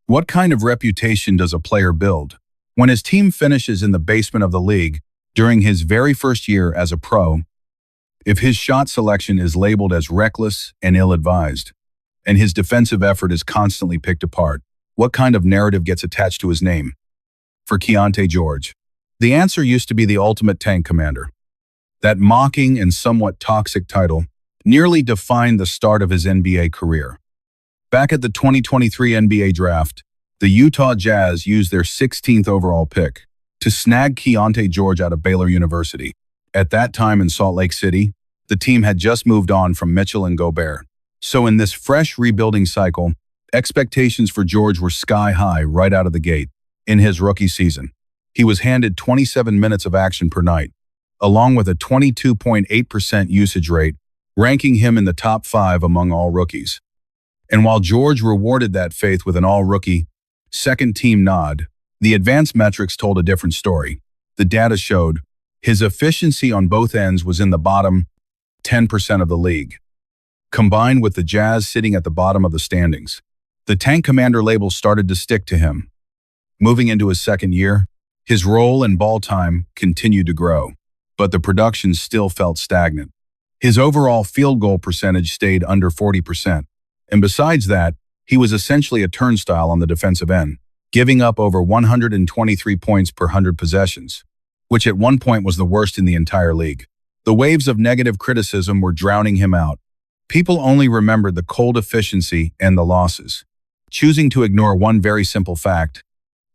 What kind of reputation does a player build when his team finishes in the basement of the league during his very first year as a pro? If his shot selection is labeled as reckless and ill-advised, and his defensive effort is constantly picked apart, what kind of narrative gets attached to his name? For Keyonte George, the answer used to be the ultimate tank commander. That mocking and somewhat toxic title nearly defined the start of his NBA career. Back at the 2023 NBA draft, the Utah Jazz used their 16th overall pick to snag Keyonte George out of Baylor University. At that time in Salt Lake City, the team had just moved on from Mitchell and Gobert. So in this fresh rebuilding cycle, expectations for George were sky high right out of the gate. In his rookie season, he was handed 27 minutes of action per night, along with a 22.8% usage rate, ranking him in the top 5 among all rookies. And while George rewarded that faith with an all-rookie, second-team nod, the advanced metrics told a different story. The data showed his efficiency on both ends was in the bottom 10% of the league. Combined with the Jazz sitting at the bottom of the standings, the tank commander label started to stick to him. Moving into his second year, his role and ball time continued to grow, but the production still felt stagnant. His overall field goal percentage stayed under 40%. And besides that, he was essentially a turnstile on the defensive end, giving up over 123 points per 100 possessions, which at one point was the worst in the entire league. The waves of negative criticism were drowning him out. People only remembered the cold efficiency and the losses, choosing to ignore one very simple fact.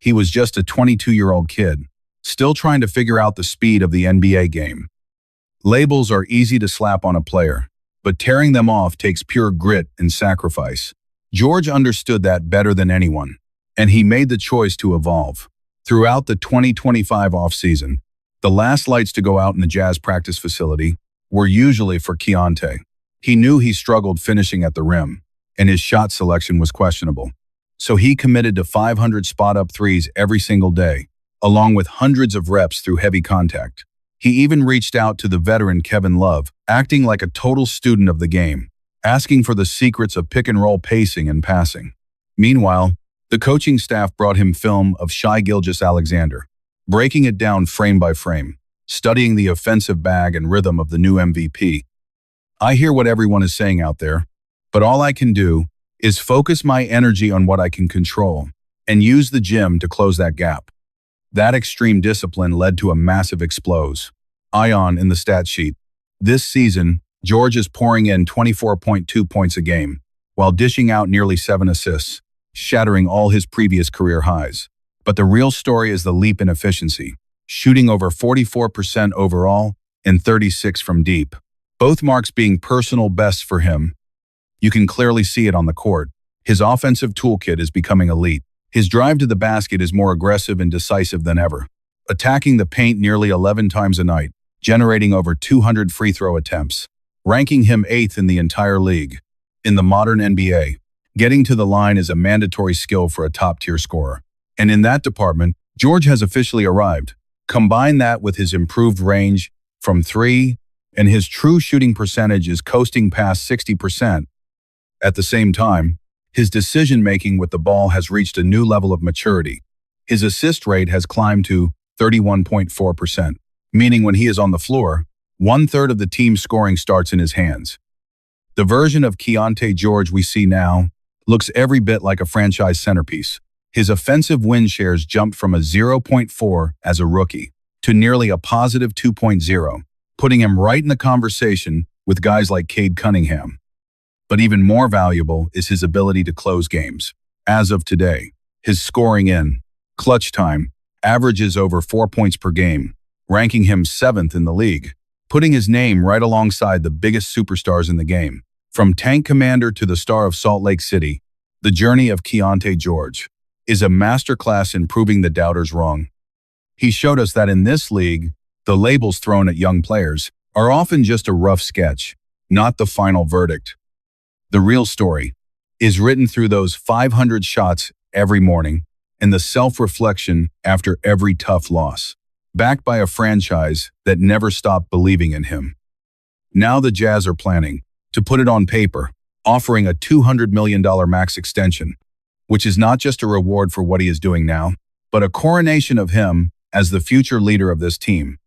He was just a 22-year-old kid, still trying to figure out the speed of the NBA game. Labels are easy to slap on a player, but tearing them off takes pure grit and sacrifice. George understood that better than anyone, and he made the choice to evolve. Throughout the 2025 offseason, the last lights to go out in the Jazz practice facility were usually for Keyonte. He knew he struggled finishing at the rim, and his shot selection was questionable. So he committed to 500 spot-up threes every single day, along with hundreds of reps through heavy contact. He even reached out to the veteran Kevin Love, acting like a total student of the game, asking for the secrets of pick-and-roll pacing and passing. Meanwhile, the coaching staff brought him film of Shai Gilgeous-Alexander, breaking it down frame by frame, studying the offensive bag and rhythm of the new MVP. I hear what everyone is saying out there, but all I can do is focus my energy on what I can control and use the gym to close that gap. That extreme discipline led to a massive explosion. Ion in the stat sheet. This season, George is pouring in 24.2 points a game, while dishing out nearly 7 assists, shattering all his previous career highs. But the real story is the leap in efficiency, shooting over 44% overall and 36% from deep, both marks being personal bests for him. You can clearly see it on the court. His offensive toolkit is becoming elite. His drive to the basket is more aggressive and decisive than ever, attacking the paint nearly 11 times a night, generating over 200 free throw attempts, ranking him 8th in the entire league. In the modern NBA, getting to the line is a mandatory skill for a top-tier scorer. And in that department, George has officially arrived. Combine that with his improved range from 3, and his true shooting percentage is coasting past 60%. At the same time, his decision-making with the ball has reached a new level of maturity. His assist rate has climbed to 31.4%, meaning when he is on the floor, 1/3 of the team's scoring starts in his hands. The version of Keyonte George we see now looks every bit like a franchise centerpiece. His offensive win shares jumped from a 0.4 as a rookie to nearly a positive 2.0, putting him right in the conversation with guys like Cade Cunningham. But even more valuable is his ability to close games. As of today, his scoring in clutch time averages over 4 points per game, ranking him 7th in the league, putting his name right alongside the biggest superstars in the game. From tank commander to the star of Salt Lake City, the journey of Keyonte George is a masterclass in proving the doubters wrong. He showed us that in this league, the labels thrown at young players are often just a rough sketch, not the final verdict. The real story is written through those 500 shots every morning and the self-reflection after every tough loss, backed by a franchise that never stopped believing in him. Now the Jazz are planning to put it on paper, offering a $200 million max extension, which is not just a reward for what he is doing now, but a coronation of him as the future leader of this team.